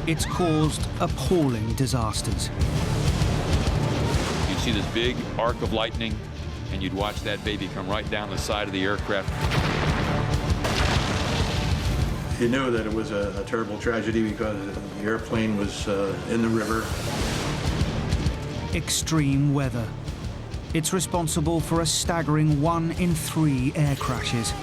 it's caused appalling disasters. You'd see this big arc of lightning, and you'd watch that baby come right down the side of the aircraft. You knew that it was a terrible tragedy because the airplane was in the river. Extreme weather. It's responsible for a staggering 1 in 3 air crashes.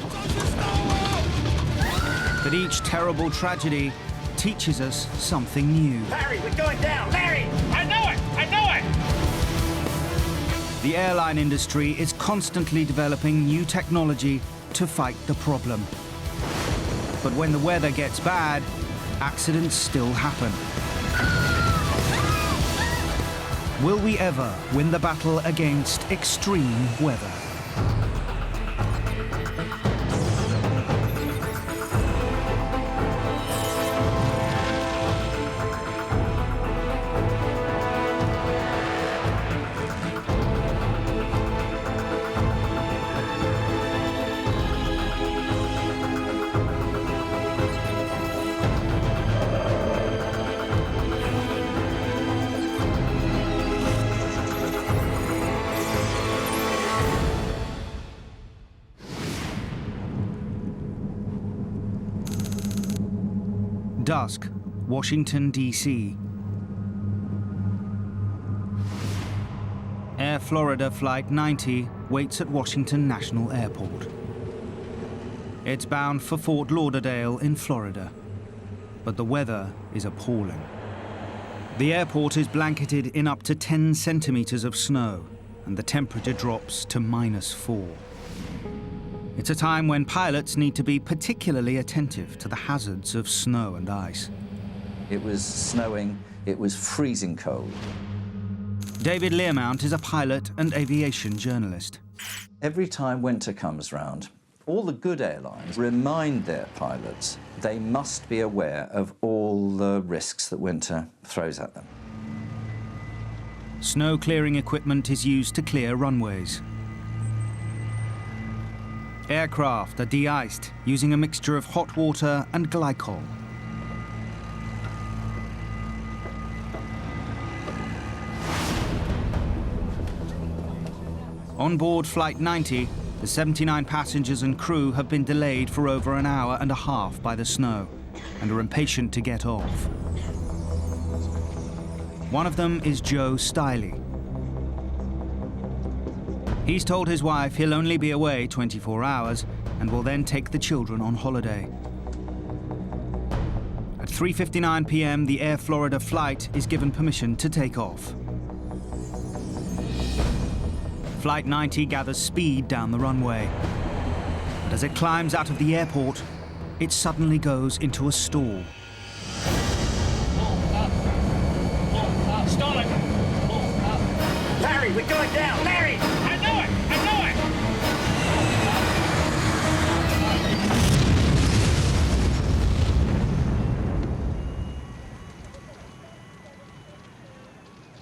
But each terrible tragedy teaches us something new. Larry, we're going down! Larry! I know it! I know it! The airline industry is constantly developing new technology to fight the problem. But when the weather gets bad, accidents still happen. Will we ever win the battle against extreme weather? Dusk, Washington, D.C. Air Florida Flight 90 waits at Washington National Airport. It's bound for Fort Lauderdale in Florida, but the weather is appalling. The airport is blanketed in up to 10 centimeters of snow, and the temperature drops to -4. It's a time when pilots need to be particularly attentive to the hazards of snow and ice. It was snowing, it was freezing cold. David Learmount is a pilot and aviation journalist. Every time winter comes round, all the good airlines remind their pilots they must be aware of all the risks that winter throws at them. Snow clearing equipment is used to clear runways. Aircraft are de-iced using a mixture of hot water and glycol. On board Flight 90, the 79 passengers and crew have been delayed for over an hour and a half by the snow and are impatient to get off. One of them is Joe Stiley. He's told his wife he'll only be away 24 hours and will then take the children on holiday. At 3:59 p.m., the Air Florida flight is given permission to take off. Flight 90 gathers speed down the runway. But as it climbs out of the airport, it suddenly goes into a stall. Stalling! Larry, we're going down! Larry! I know it! I know it!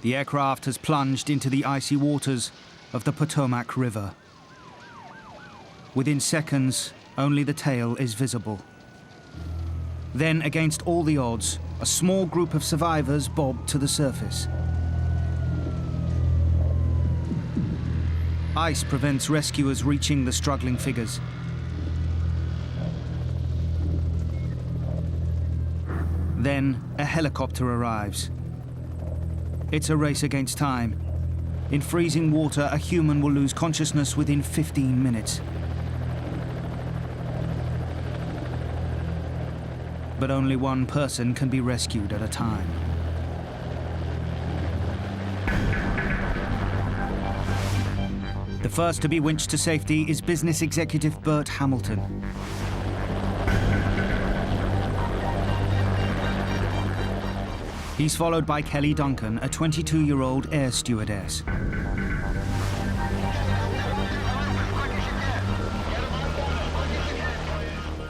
The aircraft has plunged into the icy waters of the Potomac River. Within seconds, only the tail is visible. Then, against all the odds, a small group of survivors bob to the surface. Ice prevents rescuers reaching the struggling figures. Then, a helicopter arrives. It's a race against time. In freezing water, a human will lose consciousness within 15 minutes. But only one person can be rescued at a time. The first to be winched to safety is business executive Bert Hamilton. He's followed by Kelly Duncan, a 22-year-old air stewardess.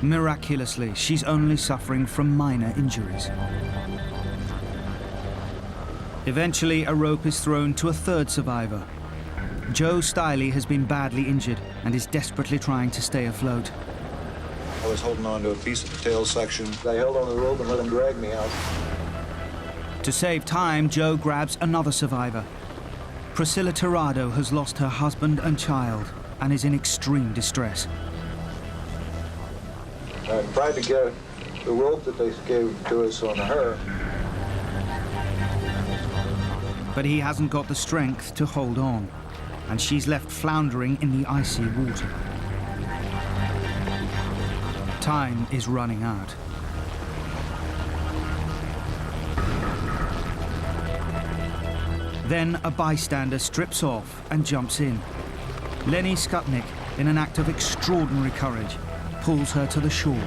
Miraculously, she's only suffering from minor injuries. Eventually, a rope is thrown to a third survivor. Joe Stiley has been badly injured and is desperately trying to stay afloat. I was holding on to a piece of the tail section. I held on to the rope and let him drag me out. To save time, Joe grabs another survivor. Priscilla Tirado has lost her husband and child and is in extreme distress. I tried to get the rope that they gave to us on her. But he hasn't got the strength to hold on, and she's left floundering in the icy water. Time is running out. Then a bystander strips off and jumps in. Lenny Skutnik, in an act of extraordinary courage, pulls her to the shore.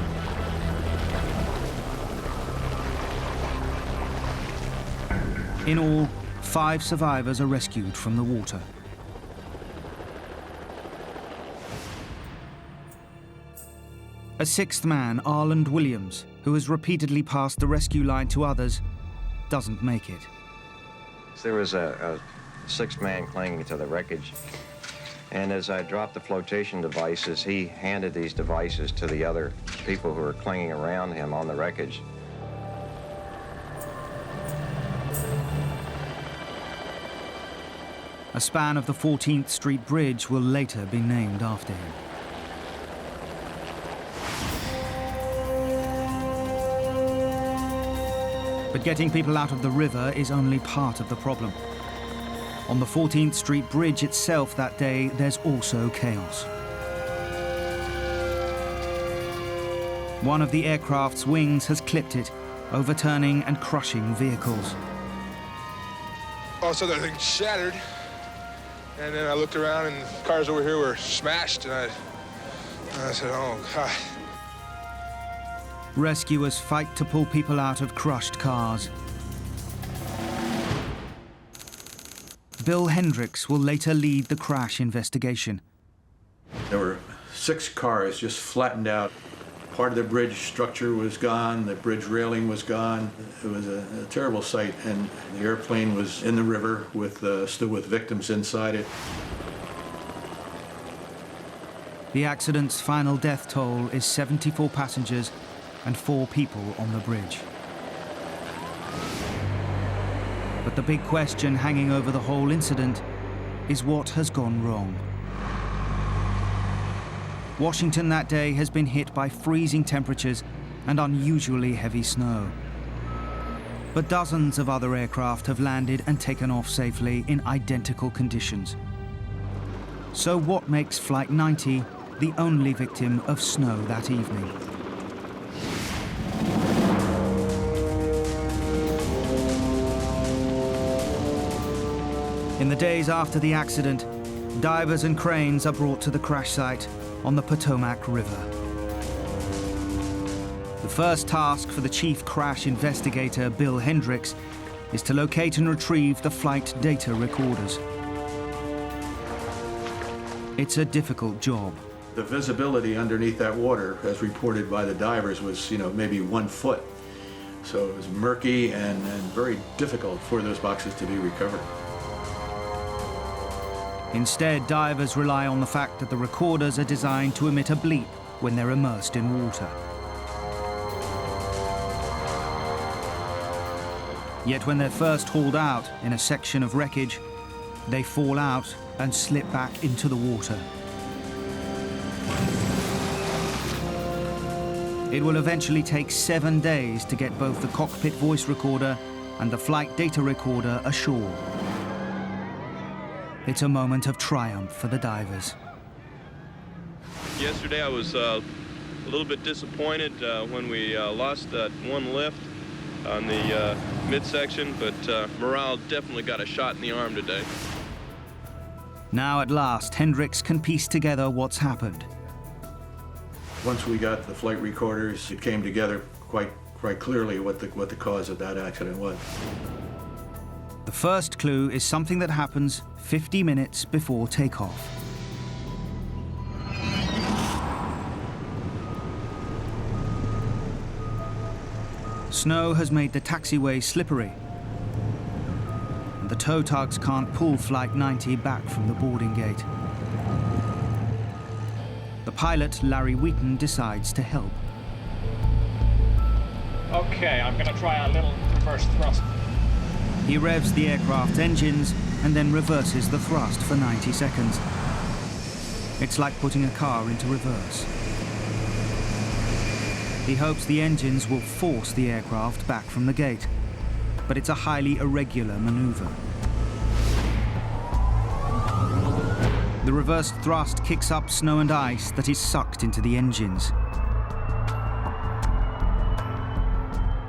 In all, 5 survivors are rescued from the water. A 6th man, Arland Williams, who has repeatedly passed the rescue line to others, doesn't make it. There was a 6th man clinging to the wreckage, and as I dropped the flotation devices, he handed these devices to the other people who were clinging around him on the wreckage. A span of the 14th Street Bridge will later be named after him. But getting people out of the river is only part of the problem. On the 14th Street Bridge itself that day, there's also chaos. One of the aircraft's wings has clipped it, overturning and crushing vehicles. All of a sudden, that thing shattered, and then I looked around, and cars over here were smashed, and I said, oh, God. Rescuers fight to pull people out of crushed cars. Bill Hendricks will later lead the crash investigation. There were 6 cars just flattened out. Part of the bridge structure was gone, the bridge railing was gone. It was a terrible sight, and the airplane was in the river still with victims inside it. The accident's final death toll is 74 passengers and 4 people on the bridge. But the big question hanging over the whole incident is what has gone wrong. Washington that day has been hit by freezing temperatures and unusually heavy snow. But dozens of other aircraft have landed and taken off safely in identical conditions. So what makes Flight 90 the only victim of snow that evening? In the days after the accident, divers and cranes are brought to the crash site on the Potomac River. The first task for the chief crash investigator, Bill Hendricks, is to locate and retrieve the flight data recorders. It's a difficult job. The visibility underneath that water, as reported by the divers, was, maybe 1 foot. So it was murky and very difficult for those boxes to be recovered. Instead, divers rely on the fact that the recorders are designed to emit a bleep when they're immersed in water. Yet when they're first hauled out in a section of wreckage, they fall out and slip back into the water. It will eventually take 7 days to get both the cockpit voice recorder and the flight data recorder ashore. It's a moment of triumph for the divers. Yesterday I was a little bit disappointed when we lost that one lift on the midsection, but morale definitely got a shot in the arm today. Now at last, Hendricks can piece together what's happened. Once we got the flight recorders, it came together quite clearly what the cause of that accident was. The first clue is something that happens 50 minutes before takeoff. Snow has made the taxiway slippery, and the tow tugs can't pull Flight 90 back from the boarding gate. The pilot, Larry Wheaton, decides to help. Okay, I'm gonna try a little reverse thrust. He revs the aircraft's engines and then reverses the thrust for 90 seconds. It's like putting a car into reverse. He hopes the engines will force the aircraft back from the gate, but it's a highly irregular maneuver. The reversed thrust kicks up snow and ice that is sucked into the engines.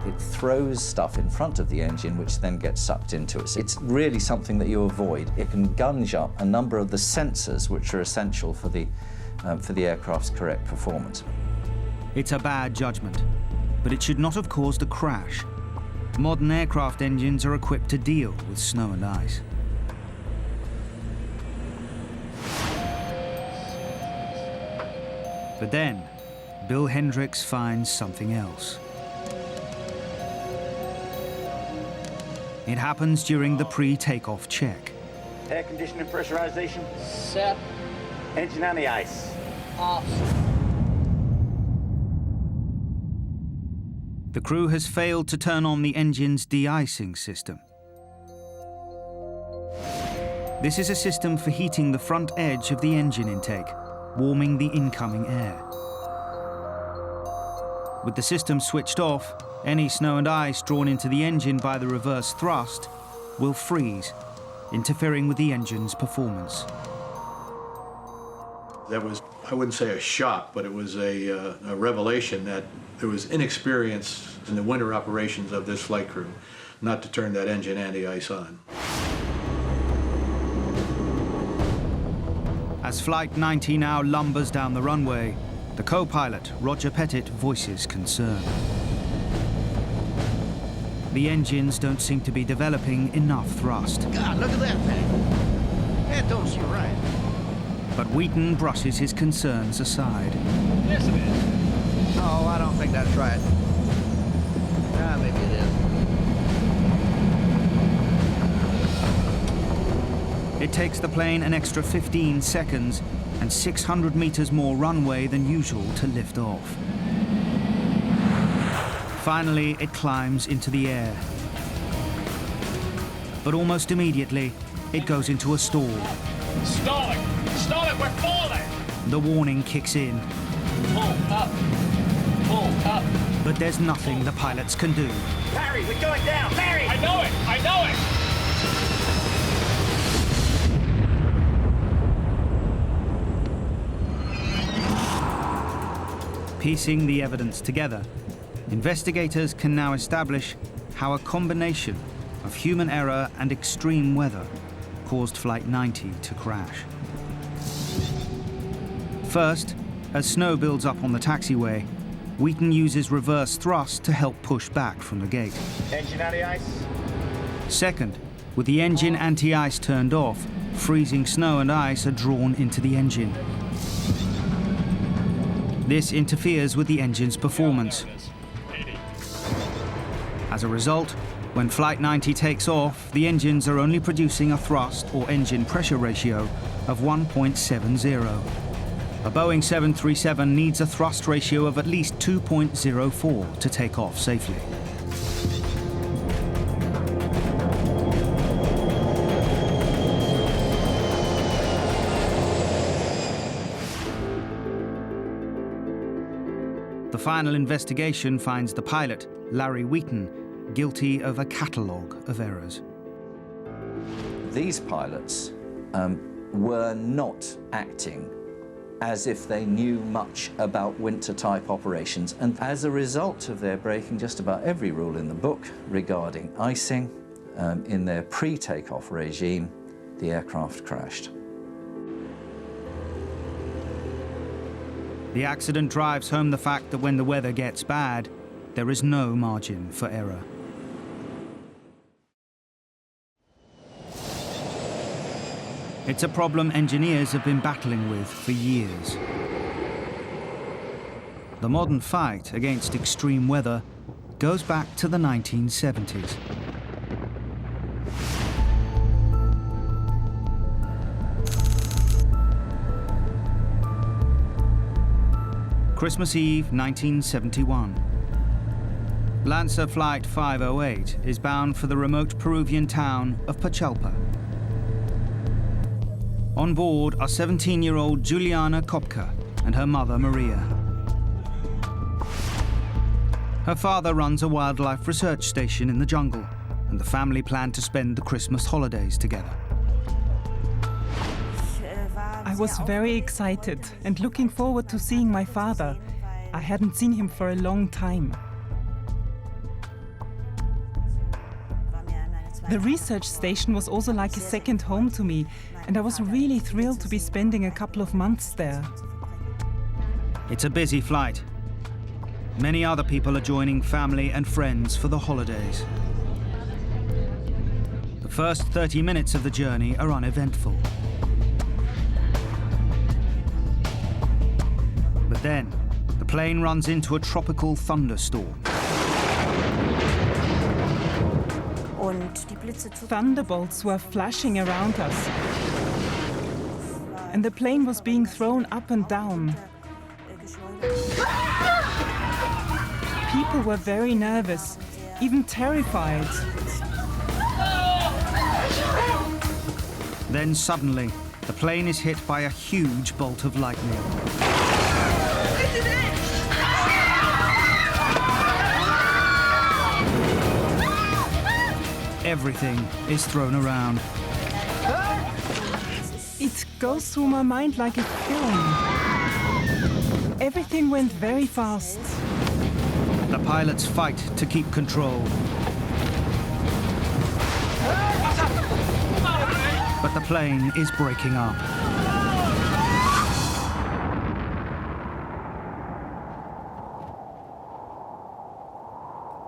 It throws stuff in front of the engine, which then gets sucked into it. So it's really something that you avoid. It can gunge up a number of the sensors which are essential for the aircraft's correct performance. It's a bad judgment, but it should not have caused a crash. Modern aircraft engines are equipped to deal with snow and ice. But then, Bill Hendricks finds something else. It happens during the pre-takeoff check. Air conditioning pressurization. Set. Engine on the ice. Off. The crew has failed to turn on the engine's de-icing system. This is a system for heating the front edge of the engine intake, warming the incoming air. With the system switched off, any snow and ice drawn into the engine by the reverse thrust will freeze, interfering with the engine's performance. That was, I wouldn't say a shock, but it was a revelation that there was inexperience in the winter operations of this flight crew not to turn that engine anti-ice on. As Flight 90 now lumbers down the runway, the co-pilot, Roger Pettit, voices concern. The engines don't seem to be developing enough thrust. God, look at that thing. That don't seem right. But Wheaton brushes his concerns aside. Yes, it is. No, I don't think that's right. Ah, maybe it is. It takes the plane an extra 15 seconds and 600 meters more runway than usual to lift off. Finally, it climbs into the air. But almost immediately, it goes into a stall. Stall it! Stall it! We're falling! The warning kicks in. Pull up! Pull up! But there's nothing the pilots can do. Larry, we're going down! Larry! I know it! I know it! Piecing the evidence together, investigators can now establish how a combination of human error and extreme weather caused Flight 90 to crash. First, as snow builds up on the taxiway, Wheaton uses reverse thrust to help push back from the gate. Engine on the ice. Second, with the engine anti-ice turned off, freezing snow and ice are drawn into the engine. This interferes with the engine's performance. As a result, when Flight 90 takes off, the engines are only producing a thrust or engine pressure ratio of 1.70. A Boeing 737 needs a thrust ratio of at least 2.04 to take off safely. The final investigation finds the pilot, Larry Wheaton, guilty of a catalogue of errors. These pilots were not acting as if they knew much about winter-type operations, and as a result of their breaking just about every rule in the book regarding icing, in their pre-takeoff regime, the aircraft crashed. The accident drives home the fact that when the weather gets bad, there is no margin for error. It's a problem engineers have been battling with for years. The modern fight against extreme weather goes back to the 1970s. Christmas Eve, 1971. Lancer Flight 508 is bound for the remote Peruvian town of Pachalpa. On board are 17-year-old Juliana Kopka and her mother Maria. Her father runs a wildlife research station in the jungle, and the family plan to spend the Christmas holidays together. I was very excited and looking forward to seeing my father. I hadn't seen him for a long time. The research station was also like a second home to me, and I was really thrilled to be spending a couple of months there. It's a busy flight. Many other people are joining family and friends for the holidays. The first 30 minutes of the journey are uneventful. But then, the plane runs into a tropical thunderstorm. Thunderbolts were flashing around us, and the plane was being thrown up and down. People were very nervous, even terrified. Then suddenly, the plane is hit by a huge bolt of lightning. Everything is thrown around. It goes through my mind like a film. Everything went very fast. The pilots fight to keep control. But the plane is breaking up.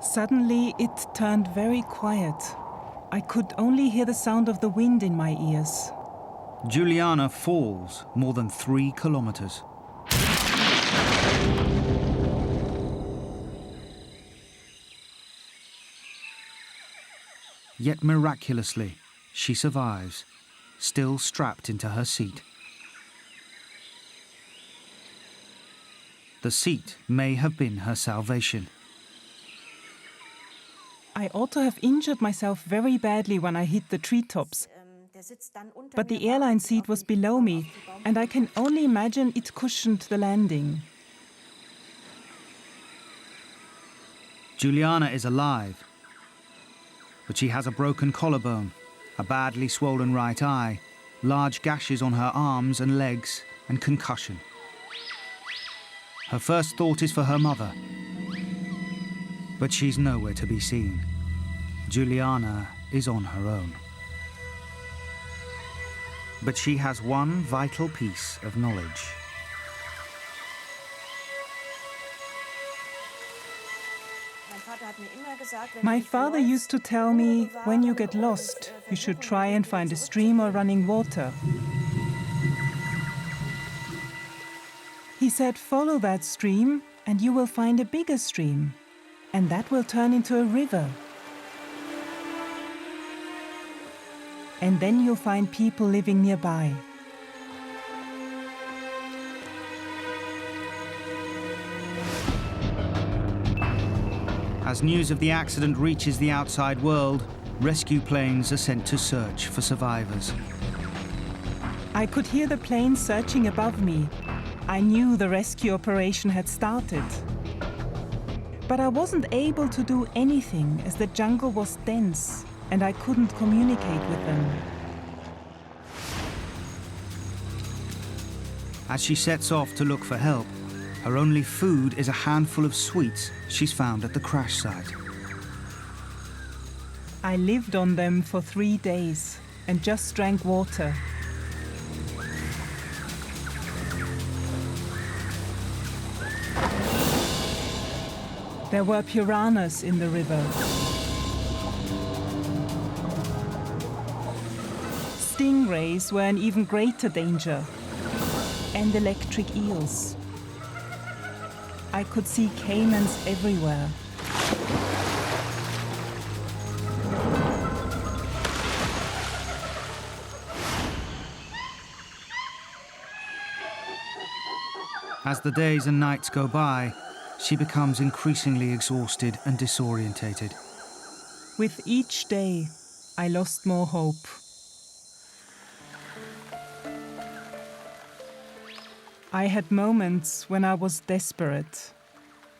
Suddenly, it turned very quiet. I could only hear the sound of the wind in my ears. Juliana falls more than 3 kilometers. Yet miraculously, she survives, still strapped into her seat. The seat may have been her salvation. I ought to have injured myself very badly when I hit the treetops. But the airline seat was below me, and I can only imagine it cushioned the landing. Juliana is alive, but she has a broken collarbone, a badly swollen right eye, large gashes on her arms and legs, and concussion. Her first thought is for her mother, but she's nowhere to be seen. Juliana is on her own. But she has one vital piece of knowledge. My father used to tell me, when you get lost, you should try and find a stream or running water. He said, follow that stream and you will find a bigger stream, and that will turn into a river. And then you'll find people living nearby. As news of the accident reaches the outside world, rescue planes are sent to search for survivors. I could hear the plane searching above me. I knew the rescue operation had started. But I wasn't able to do anything as the jungle was dense and I couldn't communicate with them. As she sets off to look for help, her only food is a handful of sweets she's found at the crash site. I lived on them for 3 days and just drank water. There were piranhas in the river. Stingrays were an even greater danger, and electric eels. I could see caimans everywhere. As the days and nights go by, she becomes increasingly exhausted and disorientated. With each day, I lost more hope. I had moments when I was desperate,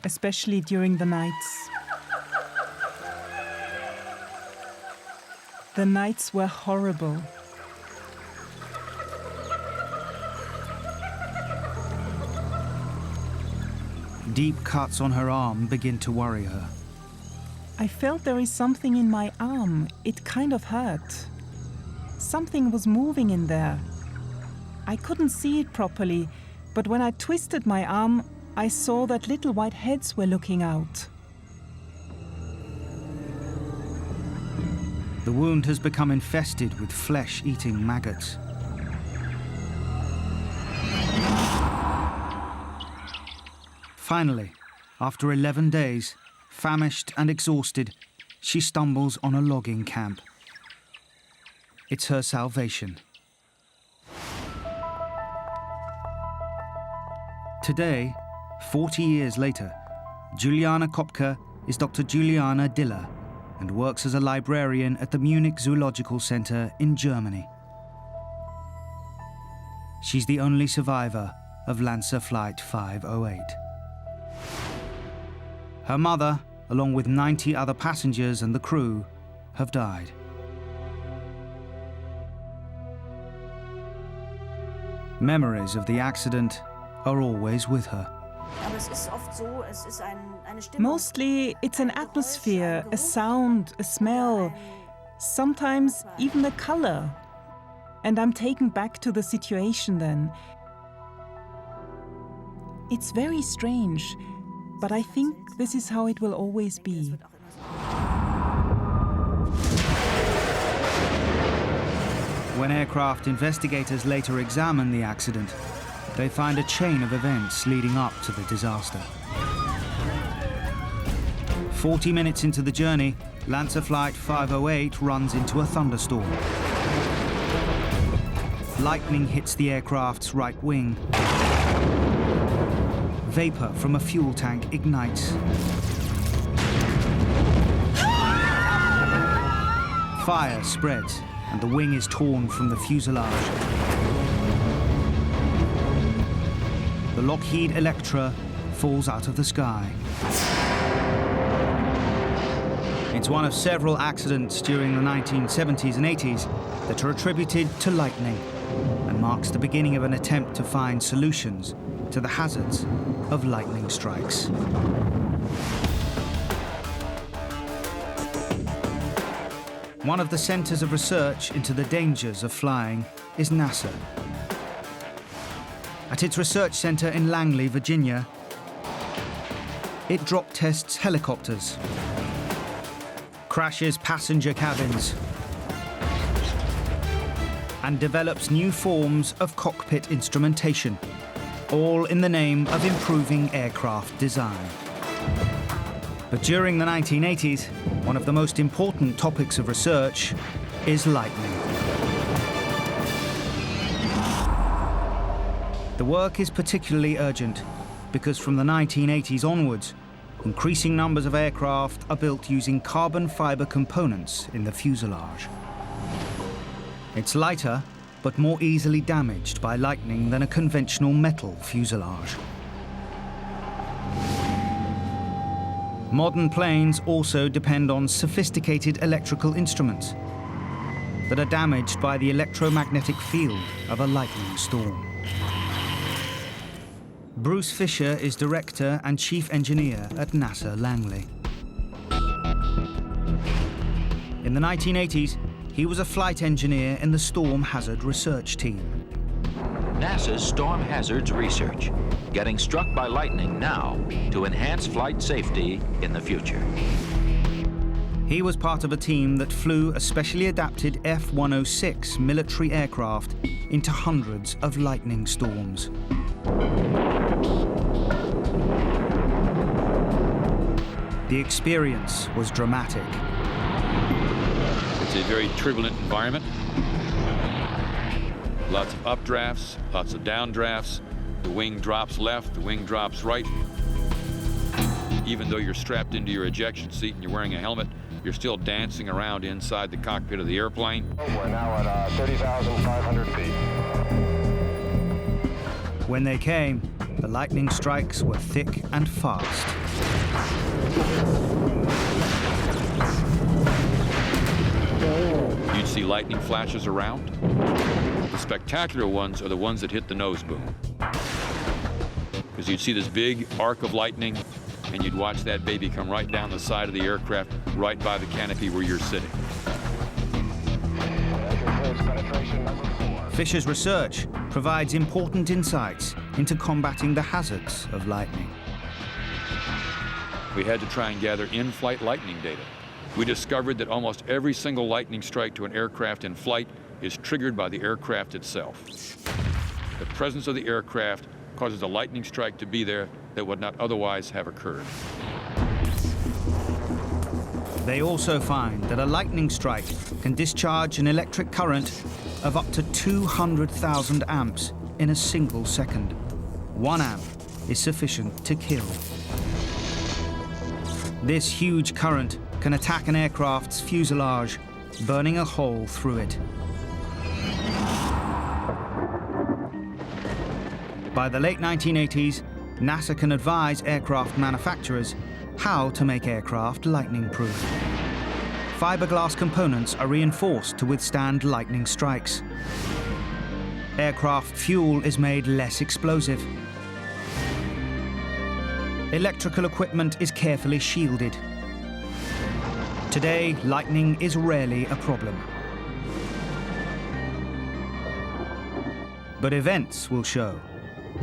especially during the nights. The nights were horrible. Deep cuts on her arm begin to worry her. I felt there is something in my arm. It kind of hurt. Something was moving in there. I couldn't see it properly, but when I twisted my arm, I saw that little white heads were looking out. The wound has become infested with flesh-eating maggots. Finally, after 11 days, famished and exhausted, she stumbles on a logging camp. It's her salvation. Today, 40 years later, Juliana Kopka is Dr. Juliana Diller and works as a librarian at the Munich Zoological Center in Germany. She's the only survivor of Lancer Flight 508. Her mother, along with 90 other passengers and the crew, have died. Memories of the accident are always with her. Mostly, it's an atmosphere, a sound, a smell, sometimes even a color. And I'm taken back to the situation then. It's very strange, but I think this is how it will always be. When aircraft investigators later examine the accident, they find a chain of events leading up to the disaster. 40 minutes into the journey, Lancer Flight 508 runs into a thunderstorm. Lightning hits the aircraft's right wing. Vapor from a fuel tank ignites. Fire spreads, and the wing is torn from the fuselage. The Lockheed Electra falls out of the sky. It's one of several accidents during the 1970s and 80s that are attributed to lightning and marks the beginning of an attempt to find solutions to the hazards of lightning strikes. One of the centers of research into the dangers of flying is NASA. At its research center in Langley, Virginia, it drop tests helicopters, crashes passenger cabins, and develops new forms of cockpit instrumentation, all in the name of improving aircraft design. But during the 1980s, one of the most important topics of research is lightning. The work is particularly urgent because from the 1980s onwards, increasing numbers of aircraft are built using carbon fiber components in the fuselage. It's lighter, but more easily damaged by lightning than a conventional metal fuselage. Modern planes also depend on sophisticated electrical instruments that are damaged by the electromagnetic field of a lightning storm. Bruce Fisher is director and chief engineer at NASA Langley. In the 1980s, he was a flight engineer in the Storm Hazard Research Team. NASA's Storm Hazards Research, getting struck by lightning now to enhance flight safety in the future. He was part of a team that flew a specially adapted F-106 military aircraft into hundreds of lightning storms. The experience was dramatic. It's a very turbulent environment. Lots of updrafts, lots of downdrafts. The wing drops left, the wing drops right. even though you're strapped into your ejection seat and you're wearing a helmet, you're still dancing around inside the cockpit of the airplane. We're now at 30,500 feet. When they came, the lightning strikes were thick and fast. You'd see lightning flashes around. The spectacular ones are the ones that hit the nose boom. Because you'd see this big arc of lightning, and you'd watch that baby come right down the side of the aircraft, right by the canopy where you're sitting. Fisher's research provides important insights into combating the hazards of lightning. We had to try and gather in-flight lightning data. We discovered that almost every single lightning strike to an aircraft in flight is triggered by the aircraft itself. The presence of the aircraft causes a lightning strike to be there that would not otherwise have occurred. They also find that a lightning strike can discharge an electric current of up to 200,000 amps in a single second. 1 amp is sufficient to kill. This huge current can attack an aircraft's fuselage, burning a hole through it. By the late 1980s, NASA can advise aircraft manufacturers how to make aircraft lightning-proof. Fiberglass components are reinforced to withstand lightning strikes. Aircraft fuel is made less explosive. Electrical equipment is carefully shielded. Today, lightning is rarely a problem. But events will show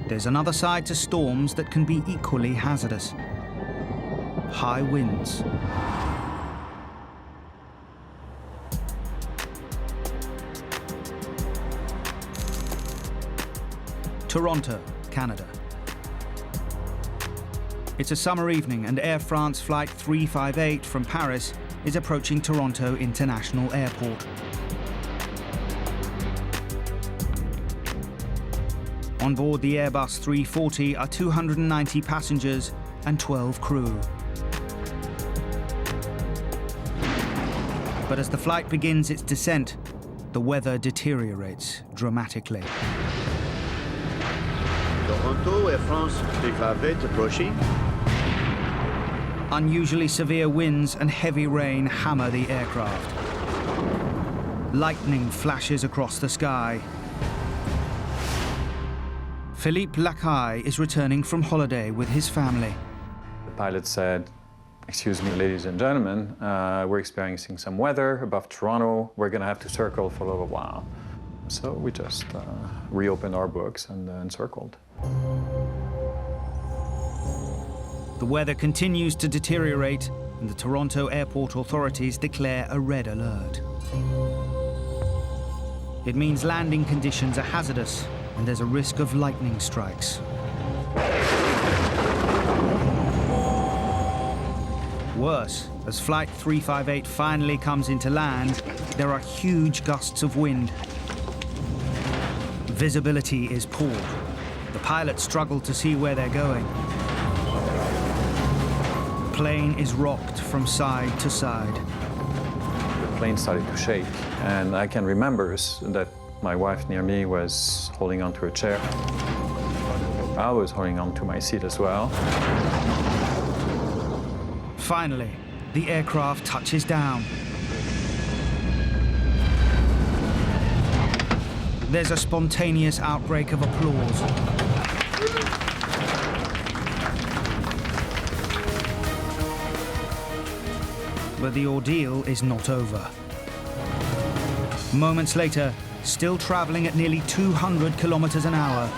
there's another side to storms that can be equally hazardous. High winds. Toronto, Canada. It's a summer evening and Air France Flight 358 from Paris is approaching Toronto International Airport. On board the Airbus 340 are 290 passengers and 12 crew. But as the flight begins its descent, the weather deteriorates dramatically. Toronto, Air France 358 approaching. Unusually severe winds and heavy rain hammer the aircraft. Lightning flashes across the sky. Philippe Lacaille is returning from holiday with his family. The pilot said, "Excuse me, ladies and gentlemen, we're experiencing some weather above Toronto. We're going to have to circle for a little while." So we just reopened our books and circled. The weather continues to deteriorate, and the Toronto airport authorities declare a red alert. It means landing conditions are hazardous, and there's a risk of lightning strikes. Worse, as Flight 358 finally comes into land, there are huge gusts of wind. Visibility is poor. The pilots struggle to see where they're going. The plane is rocked from side to side. The plane started to shake, and I can remember that my wife near me was holding onto a chair. I was holding onto my seat as well. Finally, the aircraft touches down. There's a spontaneous outbreak of applause. But the ordeal is not over. Moments later, still traveling at nearly 200 kilometers an hour,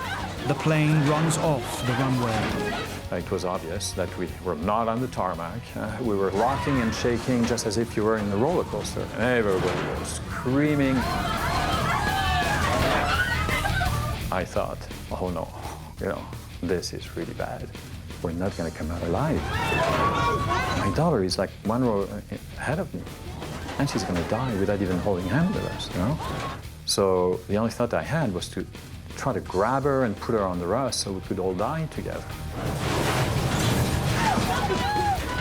the plane runs off the runway. It was obvious that we were not on the tarmac. We were rocking and shaking just as if you were in a roller coaster. Everybody was screaming. I thought, oh no, this is really bad. We're not going to come out alive. My daughter is like 1 row ahead of me, and she's going to die without even holding hands with us, So the only thought I had was to try to grab her and put her on the rust so we could all die together.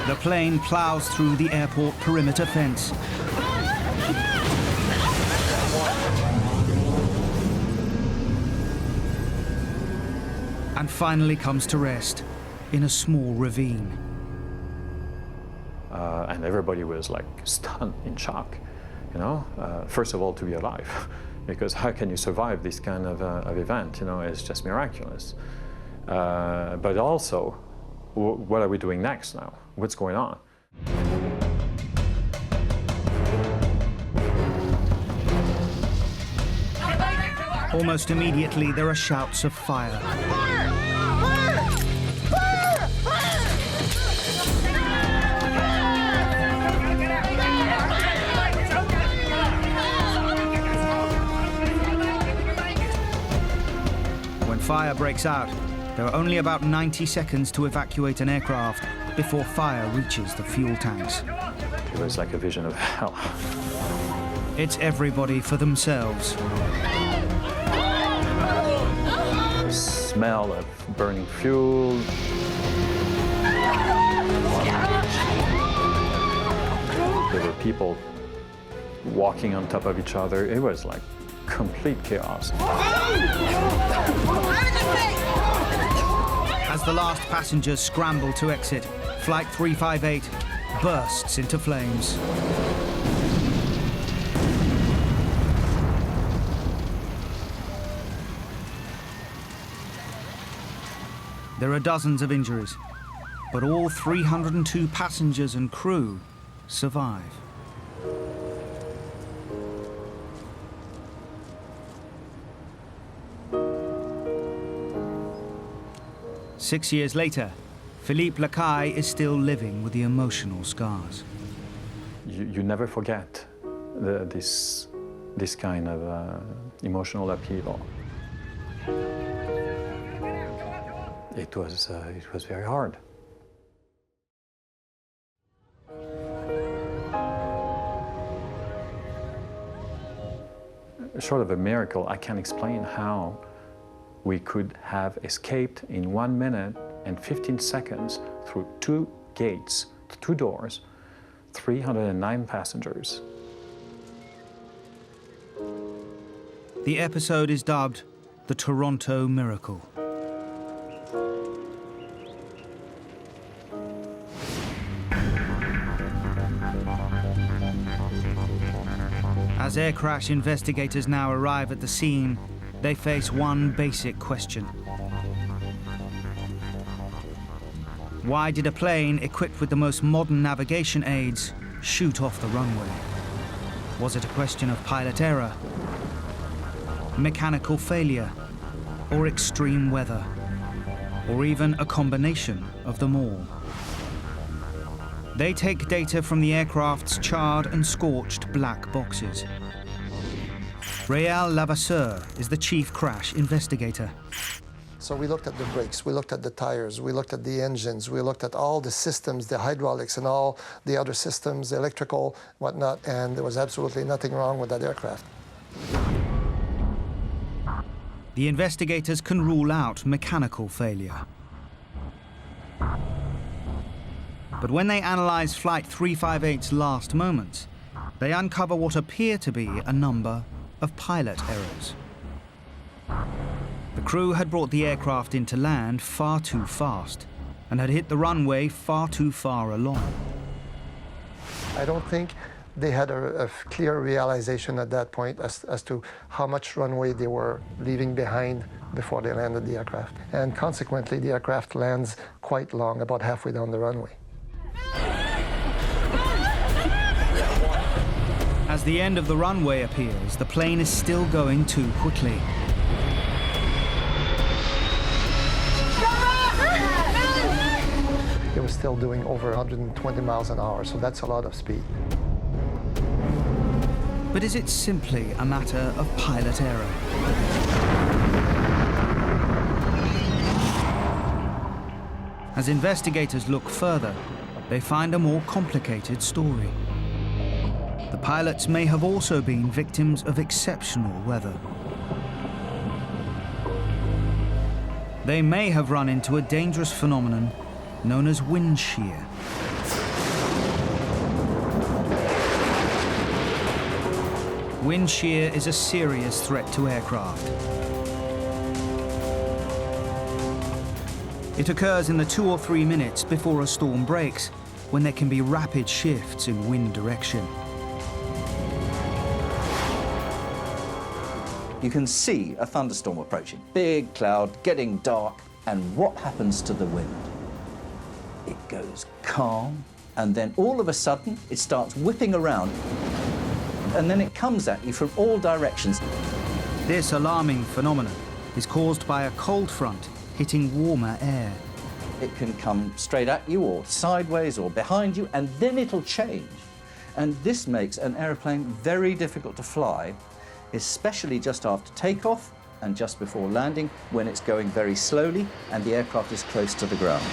The plane plows through the airport perimeter fence. And finally comes to rest in a small ravine. And everybody was like stunned, in shock, you know? First of all, to be alive, because how can you survive this kind of event, you know? It's just miraculous. But also, what are we doing next now? What's going on? Almost immediately, there are shouts of fire. When fire breaks out, there are only about 90 seconds to evacuate an aircraft before fire reaches the fuel tanks. It was like a vision of hell. It's everybody for themselves. The smell of burning fuel. There were people walking on top of each other. It was like complete chaos. As the last passengers scramble to exit, Flight 358 bursts into flames. There are dozens of injuries, but all 302 passengers and crew survive. Six years later, Philippe Lacaille is still living with the emotional scars. You never forget this kind of emotional upheaval. It was very hard. Short of a miracle, I can't explain how we could have escaped in 1 minute and 15 seconds through 2 gates, 2 doors, 309 passengers. The episode is dubbed the Toronto Miracle. As air crash investigators now arrive at the scene, they face one basic question. Why did a plane equipped with the most modern navigation aids shoot off the runway? Was it a question of pilot error, mechanical failure, or extreme weather, or even a combination of them all? They take data from the aircraft's charred and scorched black boxes. Réal Lavasseur is the chief crash investigator. So we looked at the brakes, we looked at the tires, we looked at the engines, we looked at all the systems, the hydraulics and all the other systems, electrical, whatnot, and there was absolutely nothing wrong with that aircraft. The investigators can rule out mechanical failure. But when they analyze Flight 358's last moments, they uncover what appear to be a number of pilot errors. The crew had brought the aircraft into land far too fast and had hit the runway far too far along. I don't think they had a clear realization at that point as to how much runway they were leaving behind before they landed the aircraft. And consequently, the aircraft lands quite long, about halfway down the runway. As the end of the runway appears, the plane is still going too quickly. It was still doing over 120 miles an hour, so that's a lot of speed. But is it simply a matter of pilot error? As investigators look further, they find a more complicated story. The pilots may have also been victims of exceptional weather. They may have run into a dangerous phenomenon known as wind shear. Wind shear is a serious threat to aircraft. It occurs in the 2 or 3 minutes before a storm breaks, when there can be rapid shifts in wind direction. You can see a thunderstorm approaching. Big cloud, getting dark, and what happens to the wind? It goes calm, and then all of a sudden, it starts whipping around, and then it comes at you from all directions. This alarming phenomenon is caused by a cold front hitting warmer air. It can come straight at you, or sideways, or behind you, and then it'll change. And this makes an aeroplane very difficult to fly, especially just after takeoff and just before landing, when it's going very slowly and the aircraft is close to the ground.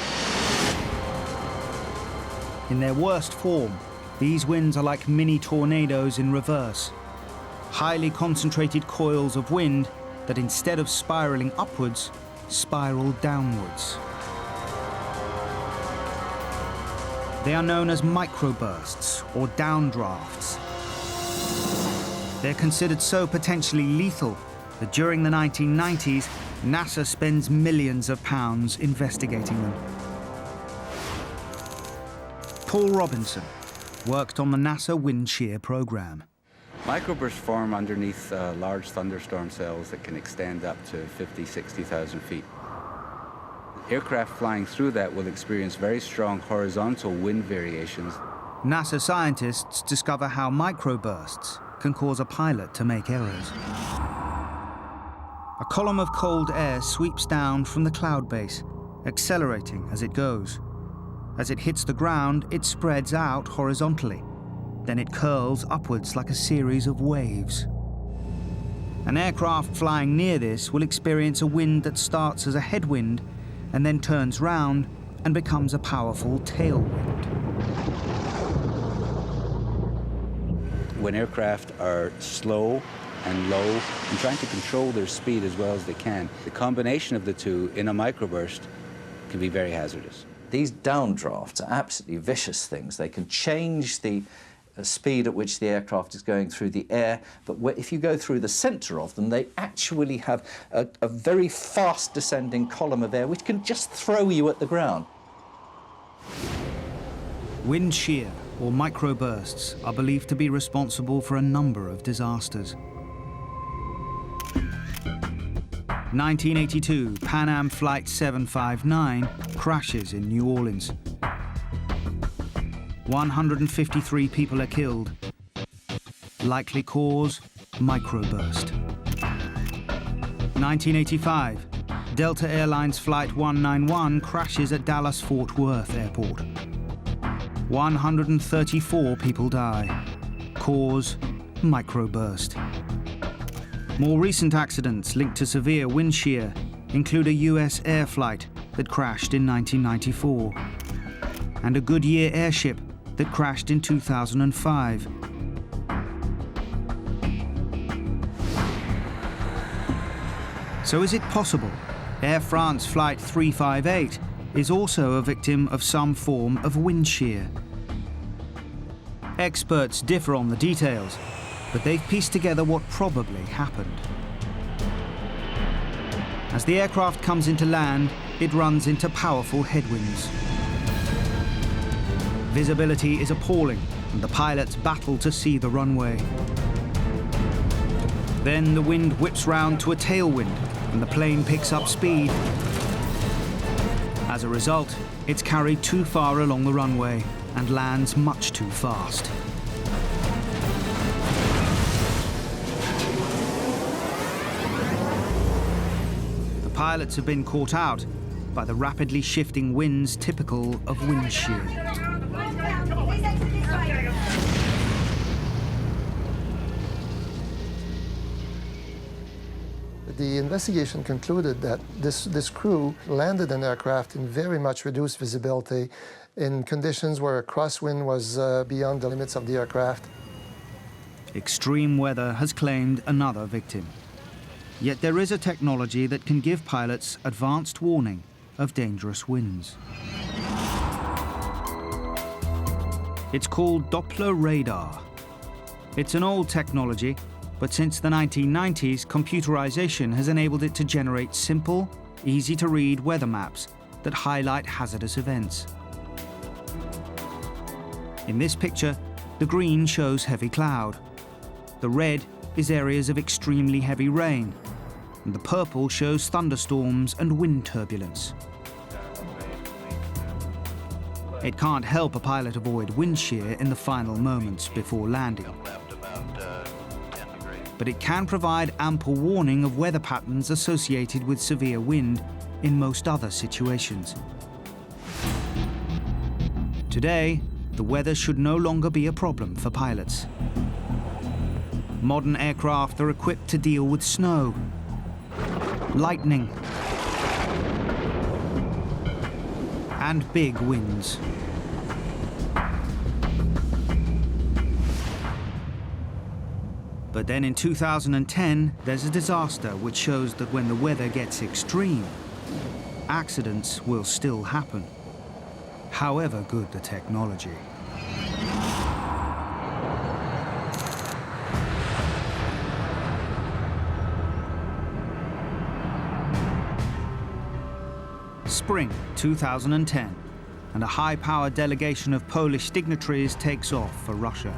In their worst form, these winds are like mini tornadoes in reverse. Highly concentrated coils of wind that, instead of spiraling upwards, spiral downwards. They are known as microbursts or downdrafts. They're considered so potentially lethal that during the 1990s, NASA spends millions of pounds investigating them. Paul Robinson worked on the NASA wind shear program. Microbursts form underneath large thunderstorm cells that can extend up to 50, 60,000 feet. Aircraft flying through that will experience very strong horizontal wind variations. NASA scientists discover how microbursts can cause a pilot to make errors. A column of cold air sweeps down from the cloud base, accelerating as it goes. As it hits the ground, it spreads out horizontally. Then it curls upwards like a series of waves. An aircraft flying near this will experience a wind that starts as a headwind and then turns round and becomes a powerful tailwind. When aircraft are slow and low and trying to control their speed as well as they can, the combination of the two in a microburst can be very hazardous. These downdrafts are absolutely vicious things. They can change the speed at which the aircraft is going through the air, but if you go through the center of them, they actually have a very fast descending column of air which can just throw you at the ground. Wind shear, or microbursts, are believed to be responsible for a number of disasters. 1982, Pan Am Flight 759 crashes in New Orleans. 153 people are killed. Likely cause, microburst. 1985, Delta Airlines Flight 191 crashes at Dallas-Fort Worth Airport. 134 people die. Cause, microburst. More recent accidents linked to severe wind shear include a US air flight that crashed in 1994 and a Goodyear airship that crashed in 2005. So is it possible Air France Flight 358 is also a victim of some form of wind shear? Experts differ on the details, but they've pieced together what probably happened. As the aircraft comes into land, it runs into powerful headwinds. Visibility is appalling, and the pilots battle to see the runway. Then the wind whips round to a tailwind, and the plane picks up speed. As a result, it's carried too far along the runway and lands much too fast. The pilots have been caught out by the rapidly shifting winds typical of wind shear. The investigation concluded that this crew landed an aircraft in very much reduced visibility in conditions where a crosswind was beyond the limits of the aircraft. Extreme weather has claimed another victim. Yet there is a technology that can give pilots advanced warning of dangerous winds. It's called Doppler radar. It's an old technology But since the 1990s, computerization has enabled it to generate simple, easy-to-read weather maps that highlight hazardous events. In this picture, the green shows heavy cloud. The red is areas of extremely heavy rain, and the purple shows thunderstorms and wind turbulence. It can't help a pilot avoid wind shear in the final moments before landing. But it can provide ample warning of weather patterns associated with severe wind in most other situations. Today, the weather should no longer be a problem for pilots. Modern aircraft are equipped to deal with snow, lightning, and big winds. But then in 2010, there's a disaster which shows that when the weather gets extreme, accidents will still happen, however good the technology. Spring 2010, and a high-powered delegation of Polish dignitaries takes off for Russia.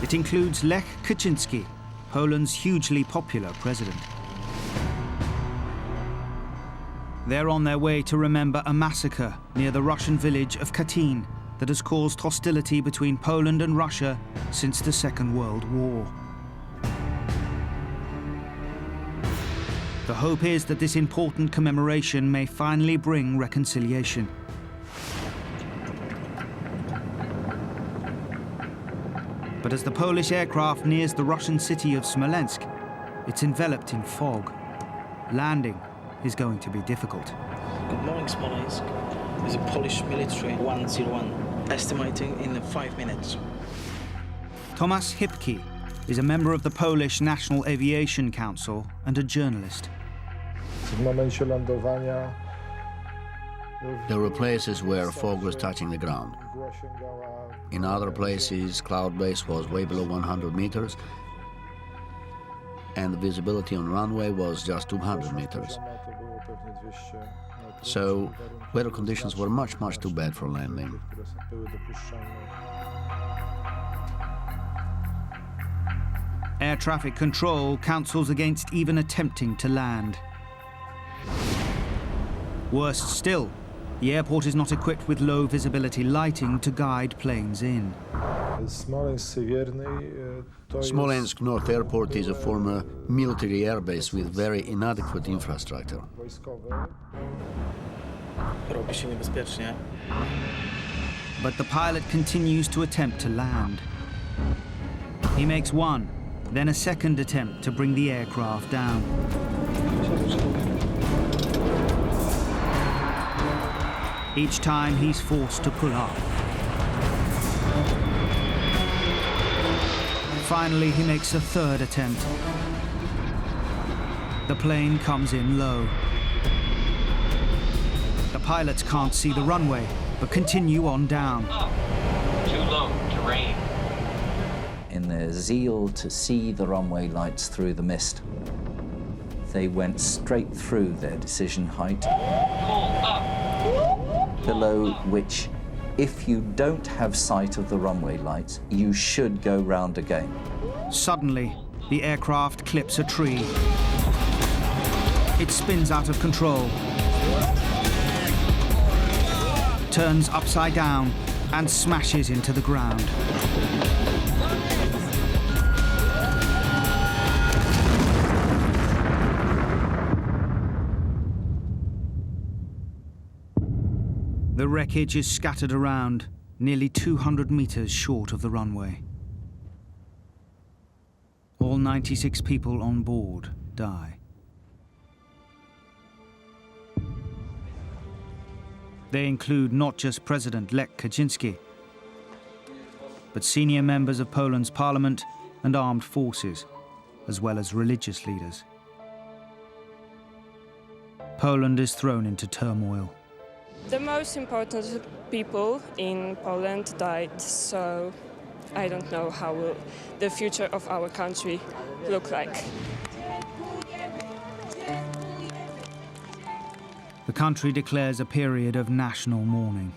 It includes Lech Kaczynski, Poland's hugely popular president. They're on their way to remember a massacre near the Russian village of Katyn that has caused hostility between Poland and Russia since the Second World War. The hope is that this important commemoration may finally bring reconciliation. But as the Polish aircraft nears the Russian city of Smolensk, it's enveloped in fog. Landing is going to be difficult. Good morning, Smolensk. There's a Polish military 101, estimating in 5 minutes. Tomasz Hipki is a member of the Polish National Aviation Council and a journalist. There were places where fog was touching the ground. In other places, cloud base was way below 100 meters, and the visibility on runway was just 200 meters. So, weather conditions were much too bad for landing. Air traffic control counsels against even attempting to land. Worse still, the airport is not equipped with low visibility lighting to guide planes in. Smolensk North Airport is a former military airbase with very inadequate infrastructure. But the pilot continues to attempt to land. He makes one, then a second attempt to bring the aircraft down. Each time he's forced to pull up. Finally, he makes a third attempt. The plane comes in low. The pilots can't see the runway, but continue on down. Too low, terrain. In their zeal to see the runway lights through the mist, they went straight through their decision height, below which, if you don't have sight of the runway lights, you should go round again. Suddenly, the aircraft clips a tree. It spins out of control, turns upside down, and smashes into the ground. The wreckage is scattered around, nearly 200 meters short of the runway. All 96 people on board die. They include not just President Lech Kaczynski, but senior members of Poland's parliament and armed forces, as well as religious leaders. Poland is thrown into turmoil. The most important people in Poland died, so I don't know how will the future of our country look like. The country declares a period of national mourning.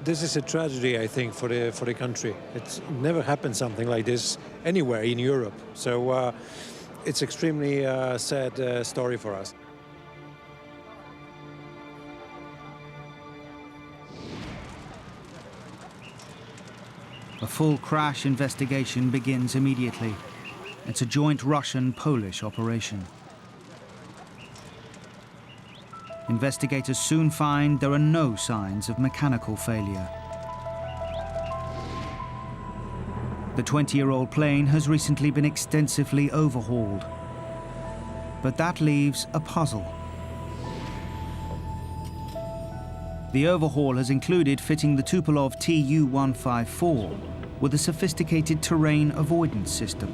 This is a tragedy, I think, for the country. It's never happened something like this anywhere in Europe. So it's extremely sad story for us. A full crash investigation begins immediately. It's a joint Russian-Polish operation. Investigators soon find there are no signs of mechanical failure. The 20-year-old plane has recently been extensively overhauled. But that leaves a puzzle. The overhaul has included fitting the Tupolev Tu-154 with a sophisticated terrain avoidance system,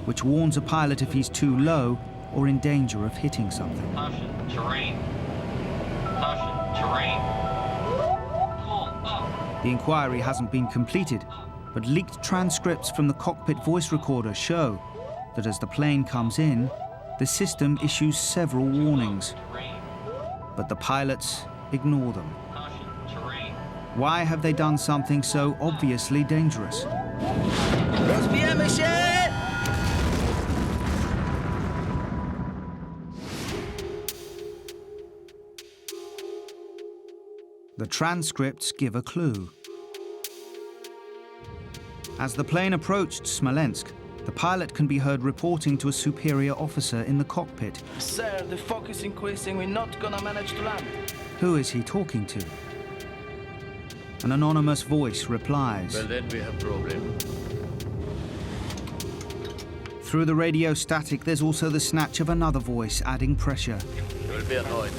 which warns a pilot if he's too low or in danger of hitting something. Caution, terrain. Caution, terrain. Pull up. The inquiry hasn't been completed, but leaked transcripts from the cockpit voice recorder show that as the plane comes in, the system issues several warnings. But the pilots ignore them. Why have they done something so obviously dangerous? Rozbijemy się! The transcripts give a clue. As the plane approached Smolensk, the pilot can be heard reporting to a superior officer in the cockpit. Sir, the fog is increasing. We're not gonna manage to land. Who is he talking to? An anonymous voice replies. Well, then we have problem. Through the radio static, there's also the snatch of another voice adding pressure. There will be a noise.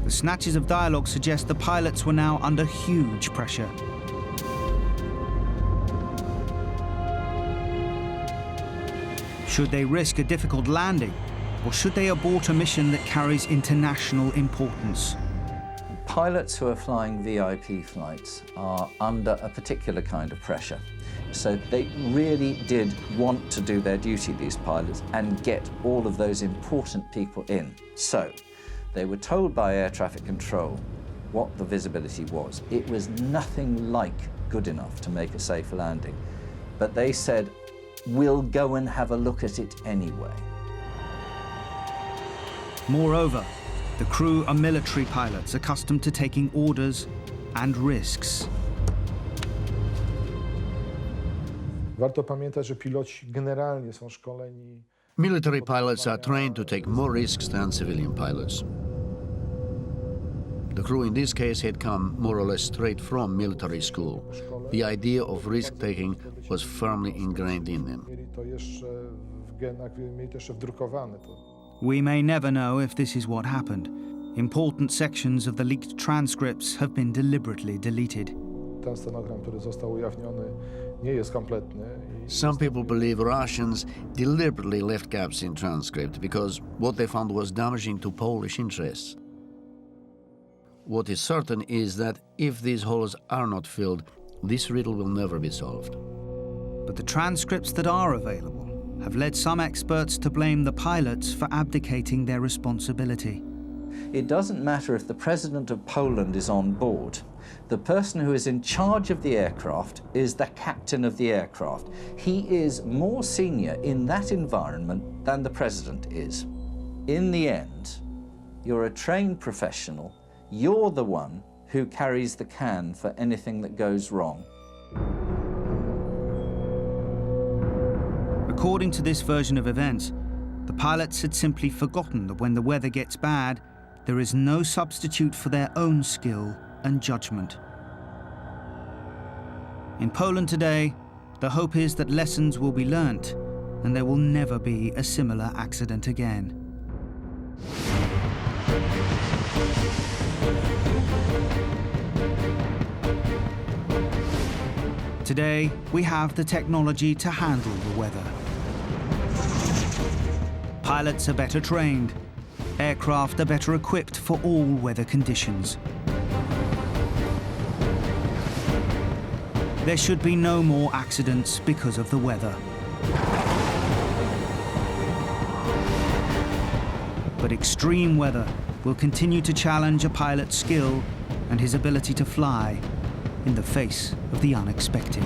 The snatches of dialogue suggest the pilots were now under huge pressure. Should they risk a difficult landing, or should they abort a mission that carries international importance? Pilots who are flying VIP flights are under a particular kind of pressure. So they really did want to do their duty, these pilots, and get all of those important people in. So they were told by air traffic control what the visibility was. It was nothing like good enough to make a safe landing. But they said, we'll go and have a look at it anyway. Moreover, the crew are military pilots accustomed to taking orders and risks. Warto pamiętać, że piloci generalnie są szkoleni. Military pilots are trained to take more risks than civilian pilots. The crew in this case had come more or less straight from military school. The idea of risk-taking was firmly ingrained in them. We may never know if this is what happened. Important sections of the leaked transcripts have been deliberately deleted. Some people believe Russians deliberately left gaps in transcript because what they found was damaging to Polish interests. What is certain is that if these holes are not filled, this riddle will never be solved. But the transcripts that are available have led some experts to blame the pilots for abdicating their responsibility. It doesn't matter if the president of Poland is on board. The person who is in charge of the aircraft is the captain of the aircraft. He is more senior in that environment than the president is. In the end, you're a trained professional. You're the one who carries the can for anything that goes wrong. According to this version of events, the pilots had simply forgotten that when the weather gets bad, there is no substitute for their own skill and judgment. In Poland today, the hope is that lessons will be learnt and there will never be a similar accident again. Today, we have the technology to handle the weather. Pilots are better trained. Aircraft are better equipped for all weather conditions. There should be no more accidents because of the weather. But extreme weather will continue to challenge a pilot's skill and his ability to fly in the face of the unexpected.